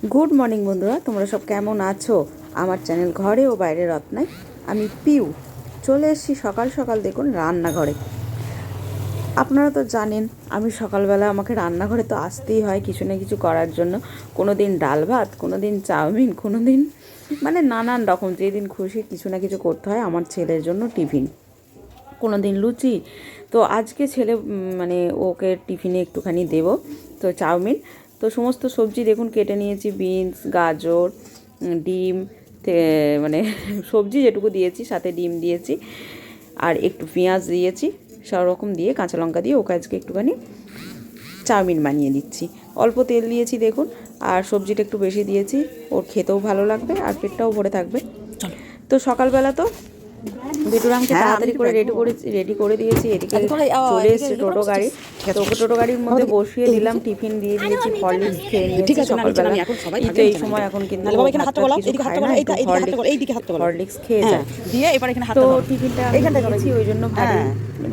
Good morning বন্ধুরা, তোমরা সব কেমন আছো? আমার চ্যানেল ঘরে ও বাইরে রত্নায় আমি পিউ চলে এসেছি সকাল সকাল। দেখুন রান্নাঘরে। আপনারা তো জানেন আমি সকালবেলা আমাকে রান্নাঘরে তো আসতেই হয় কিছু না কিছু করার জন্য। কোনো দিন ডাল ভাত, কোনো দিন চাউমিন, কোনো দিন মানে নানান রকম, যেদিন খুশি কিছু না কিছু করতে হয় আমার ছেলের জন্য টিফিন, কোনো দিন লুচি। তো আজকে ছেলে মানে ওকে টিফিনে একটুখানি দেবো, তো চাউমিন। তো সমস্ত সবজি দেখুন কেটে নিয়েছি, বিনস, গাজর, ডিম, মানে সবজি যেটুকু দিয়েছি, সাথে ডিম দিয়েছি আর একটু পেঁয়াজ দিয়েছি, সব রকম দিয়ে কাঁচা লঙ্কা দিয়ে ওকে আজকে একটুখানি চাউমিন বানিয়ে দিচ্ছি। অল্প তেল দিয়েছি দেখুন, আর সবজিটা একটু বেশি দিয়েছি, ওর খেতেও ভালো লাগবে আর পেটটাও ভরে থাকবে। তো সকালবেলা তো বিটুরামকে তাড়াতাড়ি করে রেডি করে দিয়েছি। এদিকে চলে এসছে টোটো গাড়ি, তো ওকে টোটো গাড়ির মধ্যে বসিয়ে দিলাম, টিফিন দিয়ে দিয়েছি, হরলিক্স খেয়ে নিয়েছি সকালবেলা। কিন্তু এই সময় এখন কিন্তু হরলিক্স খেয়ে যায়, তো টিফিনটা আমি দিয়েছি, ওই জন্য ভারী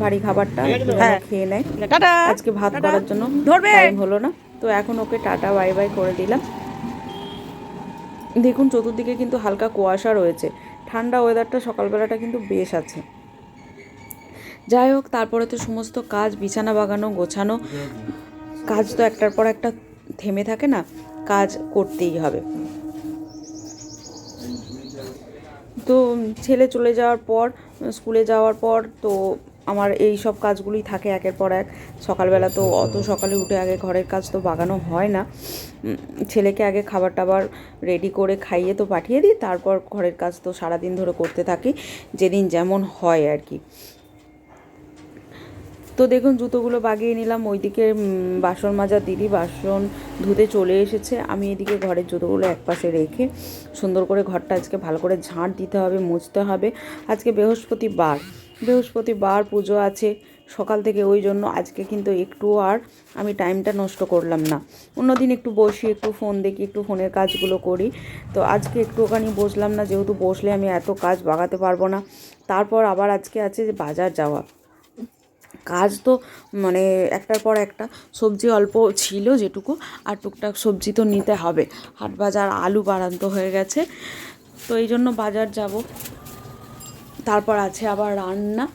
ভারী খাবারটা খেয়ে নেয়। আজকে ভাত করার জন্য টাইম হলো না, তো এখন ওকে টাটা বাই বাই করে দিলাম। দেখুন চতুর্দিকে কিন্তু হালকা কুয়াশা রয়েছে, ঠান্ডা ওয়েদারটা সকালবেলাটা কিন্তু বেশ আছে। যাই হোক, তারপরে তো সমস্ত কাজ, বিছানা বাগানো, গোছানো, কাজ তো একটার পর একটা থেমে থাকে না, কাজ করতেই হবে। তো ছেলে চলে যাওয়ার পর, স্কুলে যাওয়ার পর তো আমার এই সব কাজগুলোই থাকে একের পর এক। সকালবেলা তো অত সকালে উঠে আগে ঘরের কাজ তো বাগানো হয় না, ছেলেকে আগে খাবার টাবার রেডি করে খাইয়ে তো পাঠিয়ে দিই, তারপর ঘরের কাজ তো সারাদিন ধরে করতে থাকি, যেদিন যেমন হয় আর কি। তো দেখুন জুতোগুলো বাগিয়ে নিলাম, ওইদিকে বাসন মাজা দিদি বাসন ধুতে চলে এসেছে, আমি এদিকে ঘরের জুতোগুলো একপাশে রেখে সুন্দর করে ঘরটা আজকে ভালো করে ঝাঁট দিতে হবে, মুছতে হবে। আজকে বৃহস্পতিবার পুজো আছে সকাল থেকে, ওই জন্য আজকে কিন্তু একটু আর আমি টাইমটা নষ্ট করলাম না। অন্যদিন একটু বসি, একটু ফোন দেখি, একটু ফোনের কাজগুলো করি, তো আজকে একটুখানি বসলাম না, যেহেতু বসলে আমি এত কাজ বাগাতে পারবো না। তারপর আবার আজকে আছে যে বাজার যাওয়া, কাজ তো মানে একটার পর একটা। সবজি অল্প ছিল যেটুকু, আর টুকটাক সবজি তো নিতে হবে, হাট বাজার আলু বাড়ান্ত হয়ে গেছে, তো এই জন্য বাজার যাব। তারপর আছে আবার রান্না,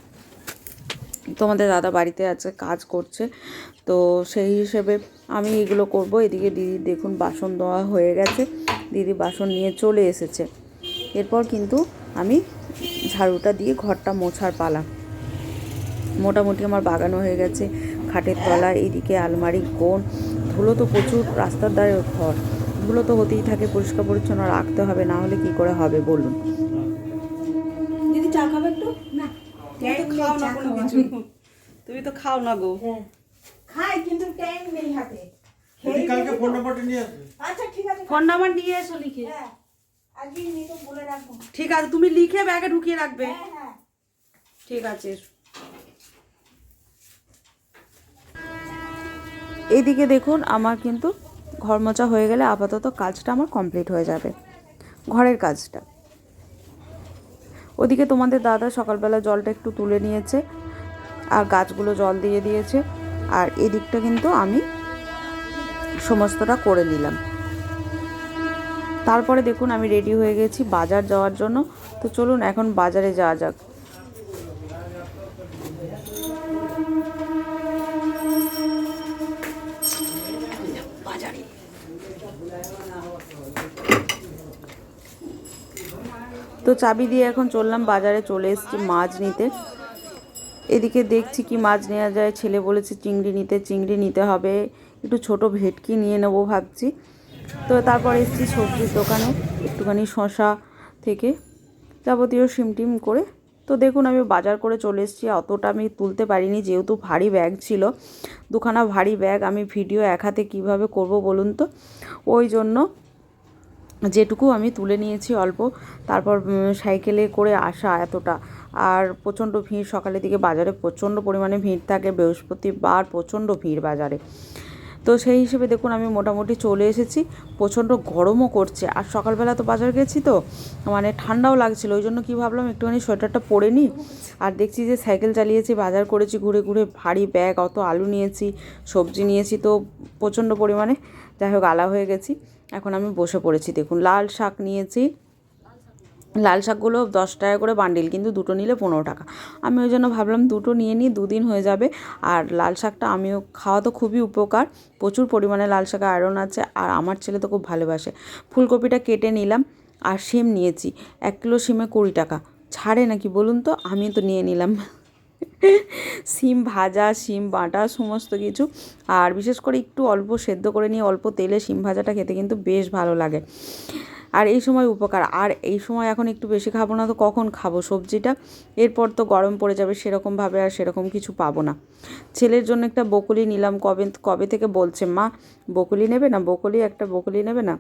তোমাদের দাদা বাড়িতে আছে, কাজ করছে, তো সেই হিসেবে আমি এগুলো করব। এদিকে দিদি দেখুন বাসন ধোয়া হয়ে গেছে, দিদি বাসন নিয়ে চলে এসেছে। এরপর কিন্তু আমি ঝাড়ুটা দিয়ে ঘরটা মোছার পালা। মোটামুটি আমার বাগানো হয়ে গেছে, খাটের তলা, এইদিকে আলমারি, কোণ, ধুলো তো প্রচুর, রাস্তার ধারে ঘর, ধুলো তো হতেই থাকে, পরিষ্কার পরিচ্ছন্ন রাখতে হবে, না হলে কি করে হবে বলুন। দিদি চা খাবে একটু? না, খাও না কোনো কিছু, তুমি তো খাও না গো। খাই কিন্তু টাইম নেই হাতে। কালকে ফোন নাম্বারটা নিয়ে আসবে। আচ্ছা ঠিক আছে, ফোন নাম্বার নিয়ে এসো লিখে। হ্যাঁ আজকে নিয়ে তো বলে রাখো। ঠিক আছে, তুমি লিখে ব্যাগে ঢুকিয়ে রাখবে। হ্যাঁ হ্যাঁ ঠিক আছে। এইদিকে দেখুন আমার কিন্তু ঘর মোছা হয়ে গেলে আপাতত কাজটা আমার কমপ্লিট হয়ে যাবে, ঘরের কাজটা। ওদিকে তোমাদের দাদা সকালবেলা জলটা একটু তুলে নিয়েছে আর গাছগুলো জল দিয়ে দিয়েছে, আর এদিকটা কিন্তু আমি সমস্তটা করে নিলাম। তারপরে দেখুন আমি রেডি হয়ে গেছি বাজার যাওয়ার জন্য, তো চলুন এখন বাজারে যাওয়া যাক। তো চাবি দিয়ে এখন চললাম বাজারে, চলে এসেছি মাছ নিতে। এদিকে দেখছি কি মাছ নেওয়া যায়, ছেলে বলেছে চিংড়ি নিতে হবে, একটু ছোট ভেটকি নিয়ে নেবো ভাবছি। তো তারপর এসেছি সবজির দোকানে, একটুখানি শসা থেকে যাবতীয় সিমটিম করে। তো দেখুন আমি বাজার করে চলে এসেছি, অতটা আমি তুলতে পারিনি যেহেতু ভারী ব্যাগ ছিল, দুখানা ভারী ব্যাগ, আমি ভিডিও এক হাতে কীভাবে করব বলুন তো, ওই জন্য যেটুকু আমি তুলে নিয়েছি অল্প। তারপর সাইকেলে করে আসা এতটা, আর প্রচণ্ড ভিড় সকালের দিকে বাজারে, প্রচণ্ড পরিমাণে ভিড় থাকে, বৃহস্পতিবার প্রচণ্ড ভিড় বাজারে। তো সেই হিসেবে দেখুন আমি মোটামুটি চলে এসেছি, প্রচণ্ড গরমও করছে, আর সকালবেলা তো বাজার গেছি তো মানে ঠান্ডাও লাগছিল, ওই জন্য কী ভাবলাম একটুখানি সোয়েটারটা পরে নিই। আর দেখছি যে সাইকেল চালিয়েছি, বাজার করেছি ঘুরে ঘুরে, ভারী ব্যাগ, অত আলু নিয়েছি, সবজি নিয়েছি, তো প্রচণ্ড পরিমাণে যাই হোক আলা হয়ে গেছি। এখন আমি বসে পড়েছি। দেখুন লাল শাক নিয়েছি, লাল শাকগুলো 10 টাকা করে বান্ডিল, কিন্তু দুটো নিলে 15 টাকা। আমি ওই জন্য ভাবলাম দুটো নিয়ে নিই, 2 দিন হয়ে যাবে। আর লাল শাকটা আমিও খাওয়া তো খুবই উপকার, প্রচুর পরিমাণে লাল শাকে আয়রন আছে, আর আমার ছেলে তো খুব ভালোবাসে। ফুলকপিটা কেটে নিলাম, আর শিম নিয়েছি 1 কিলো শিমে 20 টাকা। ছাড়ে নাকি বলুন তো, আমি তো নিয়ে নিলাম। শিম ভাজা, শিম বাটা, সমস্ত কিছু। আর বিশেষ করে একটু অল্প সেদ্ধ করে নিয়ে অল্প তেলে শিম ভাজাটা খেতে কিন্তু বেশ ভালো লাগে, আর এই সময় উপকার। আর এই সময় এখন একটু বেশি খাবো না তো কখন খাবো সবজিটা? এরপর তো গরম পড়ে যাবে, সেরকমভাবে আর সেরকম কিছু পাবো না। ছেলের জন্য একটা বকুলি নিলাম, কবে কবে থেকে বলছে মা বকুলি নেবে না, একটা বকুলি নেবে না।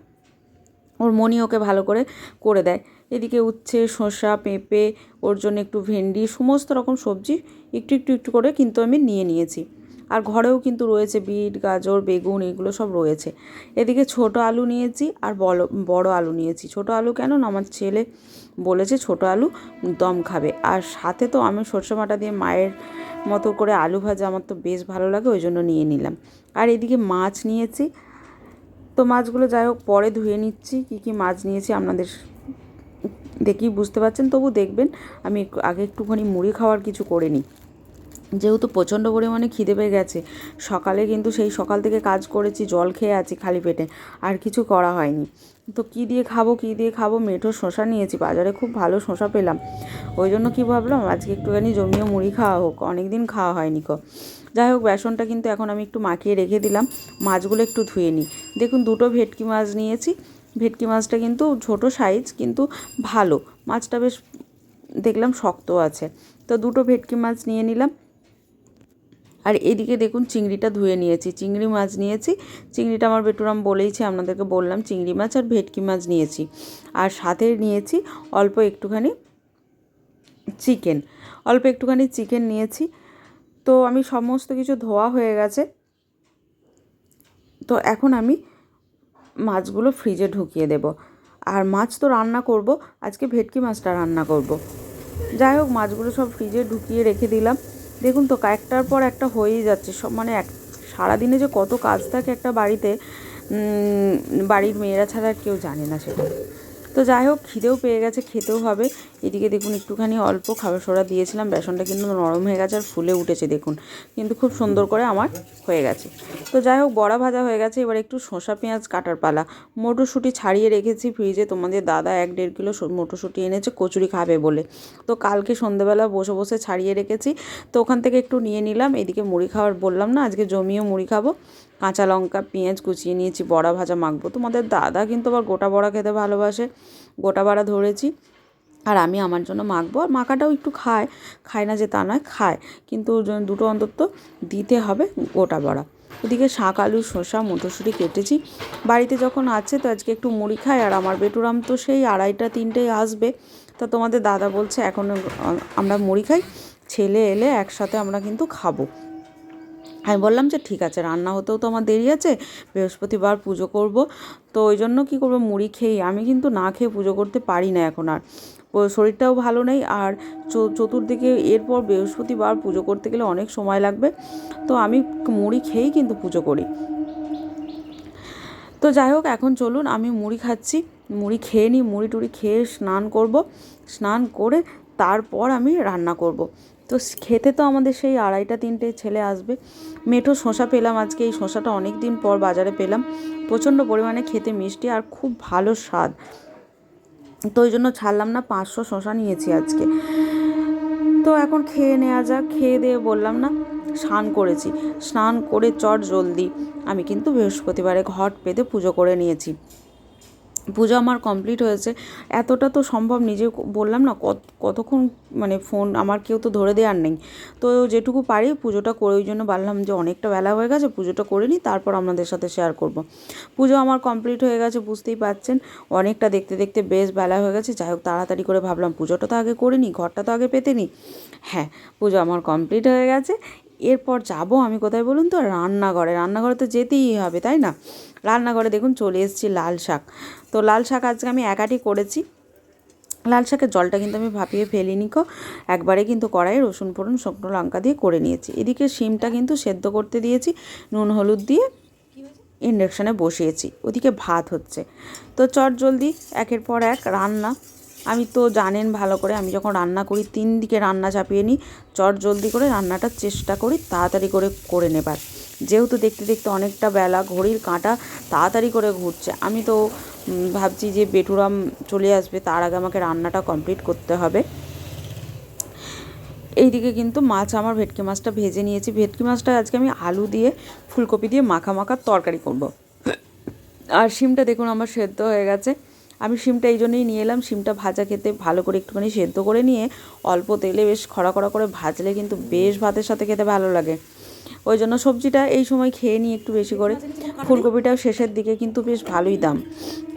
ওর মনি ওকে ভালো করে করে দেয়। এদিকে উচ্ছে, শসা, পেঁপে, ওর জন্য একটু ভেন্ডি, সমস্ত রকম সবজি একটু একটু একটু করে কিন্তু আমি নিয়ে নিয়েছি। আর ঘরেও কিন্তু রয়েছে বিট, গাজর, বেগুন, এগুলো সব রয়েছে। এদিকে ছোট আলু নিয়েছি আর বড় আলু নিয়েছি। ছোট আলু কেন না, আমার ছেলে বলেছে ছোট আলু দম খাবে। আর সাথে তো আমি সরষে বাটা দিয়ে মায়ের মতো করে আলু ভাজা আমার তো বেশ ভালো লাগে, ওই জন্য নিয়ে নিলাম। আর এদিকে মাছ নিয়েছি। তো মাছগুলো যাই হোক পরে ধুয়ে নিচ্ছি, কী কী মাছ নিয়েছি আপনাদের দেখেই বুঝতে পারছেন। তবু দেখবেন আমি আগে একটুখানি মুড়ি খাওয়ার কিছু করে নিই, যেহেতু প্রচণ্ড পরিমাণে খিদে পেয়ে গেছে। সকালে কিন্তু সেই সকাল থেকে কাজ করেছি, জল খেয়ে আছি খালি পেটে, আর কিছু করা হয়নি। তো কী দিয়ে খাবো, মেঠো শসা নিয়েছি, বাজারে খুব ভালো শসা পেলাম। ওই জন্য কী ভাবলাম আজকে একটুখানি জমিয়ে মুড়ি খাওয়া হোক, অনেক দিন খাওয়া হয়নি যাই হোক বেসনটা কিন্তু এখন আমি একটু মাখিয়ে রেখে দিলাম। মাছগুলো একটু ধুয়ে নিই। দেখুন 2টো ভেটকি মাছ নিয়েছি। ভেটকি মাছটা কিন্তু ছোট সাইজ, কিন্তু ভালো মাছটা, বেশ দেখলাম শক্ত আছে। তো 2টো ভেটকি মাছ নিয়ে নিলাম। আর এদিকে দেখুন চিংড়িটা ধুয়ে নিয়েছি, চিংড়ি মাছ নিয়েছি। চিংড়িটা আমার বেটুরাম বলেইছে, আপনাদেরকে বললাম চিংড়ি মাছ আর ভেটকি মাছ নিয়েছি। আর সাথে নিয়েছি অল্প একটুখানি চিকেন নিয়েছি। তো আমি সমস্ত কিছু ধোয়া হয়ে গেছে। তো এখন আমি মাছগুলো ফ্রিজে ঢুকিয়ে দেব। আর মাছ তো রান্না করব, আজকে ভেটকি মাছটা রান্না করব। যাই হোক মাছগুলো সব ফ্রিজে ঢুকিয়ে রেখে দিলাম। দেখুন তো একটার পর একটা হয়েই যাচ্ছে সব, মানে সারাদিনে যে কত কাজ থাকে একটা বাড়িতে, বাড়ির মেয়েরা ছাড়া আর কেউ জানে না সেটা। তো যাই হোক খিদেও পেয়ে গেছে, খেতেও হবে। এদিকে দেখুন একটুখানি অল্প খাবার সোডা দিয়েছিলাম, বেসনটা কিন্তু নরম হয়ে গেছে আর ফুলে উঠেছে দেখুন, কিন্তু খুব সুন্দর করে আমার হয়ে গেছে। তো যাই হোক বড়া ভাজা হয়ে গেছে, এবার একটু শসা পেঁয়াজ কাটার পালা। মটরশুঁটি ছাড়িয়ে রেখেছি ফ্রিজে, তোমাদের দাদা 1-1.5 কিলো মটরশুঁটি এনেছে কচুরি খাবে বলে। তো কালকে সন্ধ্যেবেলা বসে বসে ছাড়িয়ে রেখেছি, তো ওখান থেকে একটু নিয়ে নিলাম। এদিকে মুড়ি খাওয়ার বললাম না, আজকে জমিয়ে মুড়ি খাবো। কাঁচা লঙ্কা, পেঁয়াজ কুচিয়ে নিয়েছি, বড়া ভাজা মাখবো। তোমাদের দাদা কিন্তু আবার গোটা বড়া খেতে ভালোবাসে, গোটা বড়া ধরেছি। আর আমি আমার জন্য মাখবো, আর মাখাটাও একটু খায় না যে তা নয়, খায়, কিন্তু দুটো অন্তত দিতে হবে গোটা বড়া। ওদিকে শাক, আলু, শসা, মটরশুঁটি কেটেছি। বাড়িতে যখন আছে তো আজকে একটু মুড়ি খাই। আর আমার বেটুরাম তো সেই 2:30-3টেয় আসবে। তা তোমাদের দাদা বলছে এখন আমরা মুড়ি খাই, ছেলে এলে একসাথে আমরা কিন্তু খাবো। আমি বললাম যে ঠিক আছে, রান্না হতেও তো আমার দেরি আছে, বৃহস্পতিবার পুজো করব, তো ওই জন্য কী করবো মুড়ি খেয়েই। আমি কিন্তু না খেয়ে পুজো করতে পারি না এখন, আর শরীরটাও ভালো নেই। আর চতুর্দিকে এরপর বৃহস্পতিবার পুজো করতে গেলে অনেক সময় লাগবে, তো আমি মুড়ি খেয়েই কিন্তু পুজো করি। তো যাই হোক এখন চলুন আমি মুড়ি খাচ্ছি, মুড়ি খেয়ে নিই। মুড়ি টুড়ি খেয়ে স্নান করব, স্নান করে তারপর আমি রান্না করব। তো খেতে তো আমাদের সেই 2:30-3টে ছেলে আসবে। মেঠো শসা পেলাম আজকে, এই শসাটা অনেক দিন পর বাজারে পেলাম, প্রচণ্ড পরিমাণে খেতে মিষ্টি আর খুব ভালো স্বাদ। তো ওই জন্য ছাড়লাম না, 500 শসা নিয়েছি আজকে। তো এখন খেয়ে নেওয়া যাক। খেয়ে দিয়ে বললাম না স্নান করেছি, স্নান করে চট জলদি আমি কিন্তু বৃহস্পতিবারে ঘট পেতে পুজো করে নিয়েছি। পুজো আমার কমপ্লিট হয়েছে। এতটা তো সম্ভব, নিজে বললাম না কতক্ষণ মানে ফোন আমার কেউ তো ধরে দেওয়ার নেই, তো যেটুকু পারি পুজোটা করে, ওই জন্য বললাম যে অনেকটা বেলা হয়ে গেছে, পুজোটা করে নিই তারপর আপনাদের সাথে শেয়ার করব। পুজো আমার কমপ্লিট হয়ে গেছে, বুঝতেই পারছেন অনেকটা দেখতে দেখতে বেশ বেলা হয়ে গেছে। যাই হোক তাড়াতাড়ি করে ভাবলাম পুজোটা তো আগে করে নিই, ঘরটা তো আগে পেতে নিই। হ্যাঁ, পুজো আমার কমপ্লিট হয়ে গেছে। এরপর যাব আমি কোথায় বলুন তো, রান্নাঘরে তো যেতেই হবে, তাই না? রান্নাঘরে দেখুন চলে এসেছি লাল শাক। তো লাল শাক আজকে আমি একাটি করেছি। লাল শাকের জলটা কিন্তু আমি ভাপিয়ে ফেলিনি একবারে কিন্তু কড়াইয়ে রসুন ফোড়ন শুকনো লঙ্কা দিয়ে করে নিয়েছি। এদিকে শিমটা কিন্তু সেদ্ধ করতে দিয়েছি নুন হলুদ দিয়ে। ইন্ডাকশানে বসিয়েছি, ওদিকে ভাত হচ্ছে। তো চট জলদি একের পর এক রান্না। আমি তো জানেন ভালো করে, আমি যখন রান্না করি 3 দিকে রান্না চাপিয়ে নিই, চট জলদি করে রান্নাটা চেষ্টা করি তাড়াতাড়ি করে নেবার। যেহেতু দেখতে দেখতে অনেকটা বেলা, ঘড়ির কাঁটা তাড়াতাড়ি করে ঘুরছে, আমি তো ভাবছি যে বেটুরাম চলে আসবে, তার আগে আমাকে রান্নাটা কমপ্লিট করতে হবে। এইদিকে কিন্তু মাছ, আমার ভেটকি মাছটা ভেজে নিয়েছি। ভেটকি মাছটা আজকে আমি আলু দিয়ে ফুলকপি দিয়ে মাখা তরকারি করব। আর শিমটা দেখুন আমার সেদ্ধ হয়ে গেছে। আমি শিমটা এই জন্যই নিয়ে এলাম, শিমটা ভাজা খেতে ভালো করে একটুখানি সেদ্ধ করে নিয়ে অল্প তেলে বেশ খড়া করে ভাজলে কিন্তু বেশ ভাতের সাথে খেতে ভালো লাগে। ওই জন্য সবজিটা এই সময় খেয়ে নিই একটু বেশি করে। ফুলকপিটাও শেষের দিকে কিন্তু বেশ ভালোই দাম,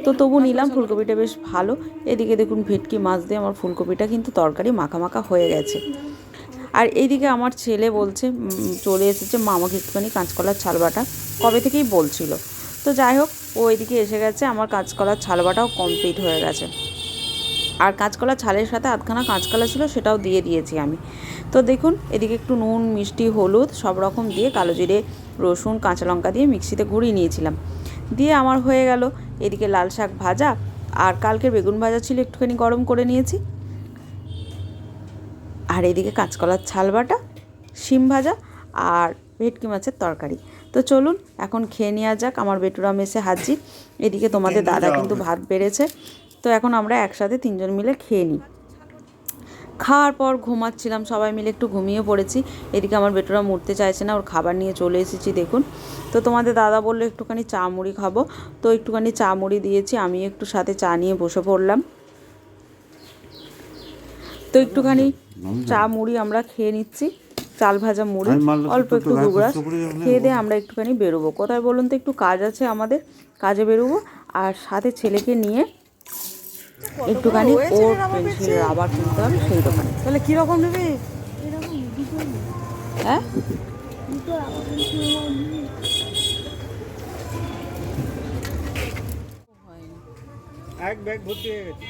তো তবু নিলাম, ফুলকপিটা বেশ ভালো। এদিকে দেখুন ভেটকি মাছ দিয়ে আমার ফুলকপিটা কিন্তু তরকারি মাখা হয়ে গেছে। আর এইদিকে আমার ছেলে বলছে চলে এসেছে, মা আমাকে একটুখানি কাঁচকলার ছাল বাটা, কবে থেকেই বলছিল। তো যাই হোক, ও এদিকে এসে গেছে, আমার কাঁচকলার ছাল বাটাও কমপ্লিট হয়ে গেছে। আর কাঁচকলা ছালের সাথে আধখানা কাঁচকলা ছিল, সেটাও দিয়ে দিয়েছি আমি। তো দেখুন এদিকে একটু নুন, মিষ্টি, হলুদ সব রকম দিয়ে, কালো জিরে, রসুন, কাঁচা লঙ্কা দিয়ে মিক্সিতে ঘুরিয়ে নিয়েছিলাম। দিয়ে আমার হয়ে গেল। এদিকে লাল শাক ভাজা, আর কালকের বেগুন ভাজা ছিল, একটুখানি গরম করে নিয়েছি। আর এদিকে কাঁচকলার ছাল বাটা, শিম ভাজা আর ভেটকি মাছের তরকারি। তো চলুন এখন খেয়ে নেওয়া যাক। আমার বেটুরাম এসে হাজির। এদিকে তোমাদের দাদা কিন্তু ভাত বেড়েছে। তো এখন আমরা একসাথে 3 জন মিলে খেয়ে নিই। খাওয়ার পর ঘুমাচ্ছিলাম, সবাই মিলে একটু ঘুমিয়ে পড়েছি। এদিকে আমার বেটুরাম উঠতে চাইছে না, ওর খাবার নিয়ে চলে এসেছি দেখুন। তো তোমাদের দাদা বললো একটুখানি চা মুড়ি খাবো, তো একটুখানি চা মুড়ি দিয়েছি, আমি একটু সাথে চা নিয়ে বসে পড়লাম। তো একটুখানি চা মুড়ি আমরা খেয়ে নিচ্ছি, চাল ভাজা মুড়ি, অল্প একটু দুবরাস খেয়ে দিয়ে আমরা একটুখানি বেরোবো। কোথায় বলুন তো, একটু কাজ আছে আমাদের, কাজে বেরোবো। আর সাথে ছেলেকে নিয়ে একটুখানি ওর পেন্সিল রাবার কিনতে হবে সেই দোকানে। তাহলে কীরকম নেবে? হ্যাঁ, এক ব্যাগ ভর্তি হয়ে গেছে।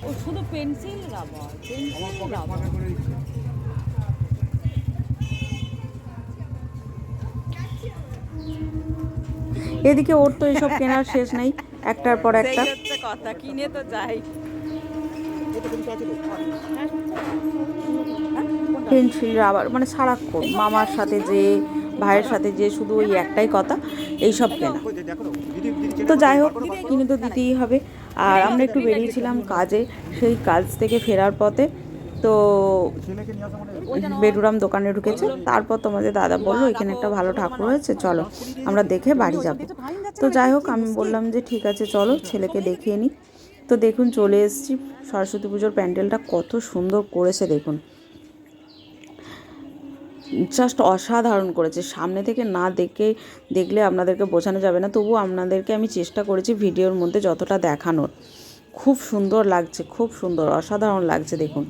ও শুধু পেন্সিল রাবার, পেন্সিল রাবার। এদিকে ওর তো এসব কেনার শেষ নেই, একটার পর একটা। কথা কিনে তো যাই। পেন্সিল রাবার মানে সারাক্ষণ মামার সাথে যে, ভাইয়ের সাথে যে, শুধু ওই একটাই কথা, এইসব কেনা। তো যাই হোক, কিনে তো দিতেই হবে। আর আমরা একটু বেরিয়েছিলাম কাজে, সেই কাজ থেকে ফেরার পথে তো বেডুরাম দোকানে ঢুকেছে। তারপর তোমাদের দাদা বললো এখানে একটা ভালো ঠাকুর হয়েছে, চলো আমরা দেখে বাড়ি যাব। তো যাই হোক, আমি বললাম যে ঠিক আছে চলো, ছেলেকে দেখিয়ে নিই। তো দেখুন চলে এসেছি। সরস্বতী পুজোর প্যান্ডেলটা কত সুন্দর করেছে দেখুন, জাস্ট অসাধারণ করেছে। সামনে থেকে না দেখলে আপনাদেরকে বোঝানো যাবে না, তবু আপনাদেরকে আমি চেষ্টা করেছি ভিডিওর মধ্যে যতটা দেখানোর। খুব সুন্দর লাগছে, খুব সুন্দর, অসাধারণ লাগছে দেখুন।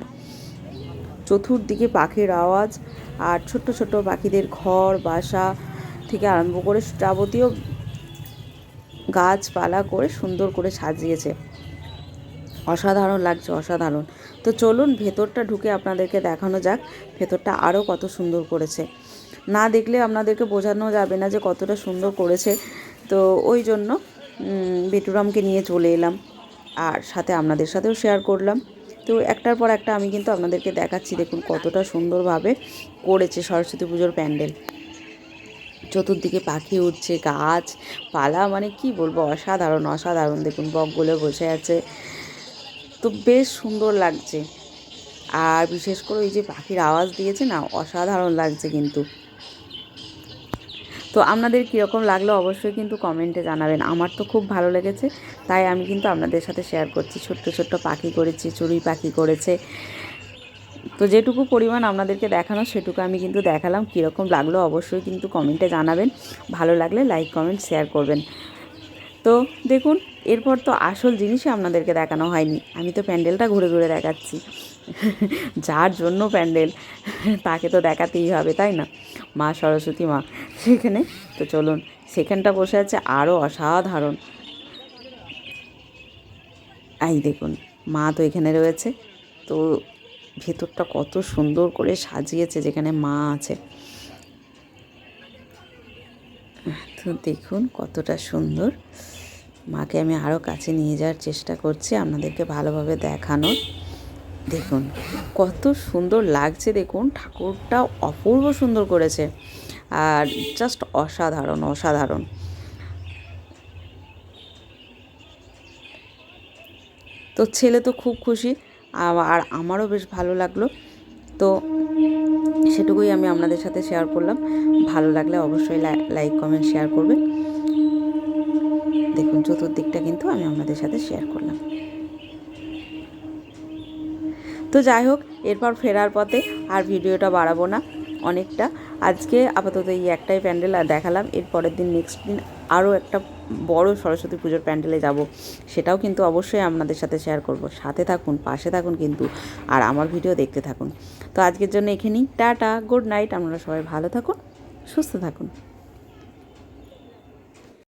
চতুর্দিকে পাখির আওয়াজ, আর ছোট্ট ছোট্ট পাখিদের ঘর বাসা থেকে আরম্ভ করে যাবতীয় গাছপালা করে সুন্দর করে সাজিয়েছে। অসাধারণ লাগছে, অসাধারণ। তো চলুন ভেতরটা ঢুকে আপনাদেরকে দেখানো যাক, ভেতরটা আরও কত সুন্দর করেছে। না দেখলে আপনাদেরকে বোঝানো যাবে না যে কতটা সুন্দর করেছে। তো ওই জন্য বেটুরামকে নিয়ে চলে এলাম, আর সাথে আপনাদের সাথেও শেয়ার করলাম। তো একটার পর একটা আমি কিন্তু আপনাদেরকে দেখাচ্ছি, দেখুন কতটা সুন্দরভাবে করেছে সরস্বতী পুজোর প্যান্ডেল। চতুর্দিকে পাখি উঠছে, গাছ পালা, মানে কি বলবো, অসাধারণ অসাধারণ। দেখুন বকগুলো বসে আছে, তো বেশ সুন্দর লাগছে। আর বিশেষ করে ওই যে পাখির আওয়াজ দিয়েছে না, অসাধারণ লাগছে কিন্তু। তো আপনাদের কীরকম লাগলো অবশ্যই কিন্তু কমেন্টে জানাবেন। আমার তো খুব ভালো লেগেছে, তাই আমি কিন্তু আপনাদের সাথে শেয়ার করছি। ছোট্ট ছোট্ট পাখি করেছি, চড়ুই পাখি করেছে। তো যেটুকু পরিমাণ আপনাদেরকে দেখানো সেটুকু আমি কিন্তু দেখালাম। কীরকম লাগলো অবশ্যই কিন্তু কমেন্টে জানাবেন। ভালো লাগলে লাইক কমেন্ট শেয়ার করবেন। তো দেখুন, এরপর তো আসল জিনিসই আপনাদেরকে দেখানো হয়নি, আমি তো প্যান্ডেলটা ঘুরে ঘুরে দেখাচ্ছি। যার জন্য প্যান্ডেল তাকে তো দেখাতেই হবে, তাই না? মা সরস্বতী মা সেখানে। তো চলুন, সেখানটা বসে আছে আরও অসাধারণ। এই দেখুন মা তো এখানে রয়েছে। তো ভেতরটা কত সুন্দর করে সাজিয়েছে যেখানে মা আছে। তো তো দেখুন কতটা সুন্দর। মাকে আমি আরও কাছে নিয়ে যাওয়ার চেষ্টা করছি আপনাদেরকে ভালোভাবে দেখানোর। দেখুন কত সুন্দর লাগছে, দেখুন ঠাকুরটা অপূর্ব সুন্দর করেছে, আর জাস্ট অসাধারণ অসাধারণ। তো ছেলে তো খুব খুশি, আর আমারও বেশ ভালো লাগলো। তো সেটুকুই আমি আপনাদের সাথে শেয়ার করলাম। ভালো লাগলে অবশ্যই লাইক কমেন্ট শেয়ার করবেন। দেখুন চতুর্দিকটা কিন্তু আমি আপনাদের সাথে শেয়ার করলাম। তো যাই হোক, এরপর ফেরার পথে আর ভিডিওটা বাড়াবো না, অনেকটা আজকে আপাতত এই একটাই প্যান্ডেল আর দেখালাম। এর পরের দিন নেক্সট দিন আরও একটা বড় সরস্বতী পুজোর প্যান্ডেলে যাব, সেটাও কিন্তু অবশ্যই আপনাদের সাথে শেয়ার করব। সাথে থাকুন, পাশে থাকুন কিন্তু, আর আমার ভিডিও দেখতে থাকুন। তো আজকের জন্য এখানেই টাটা, গুড নাইট। আপনারা সবাই ভালো থাকুন, সুস্থ থাকুন।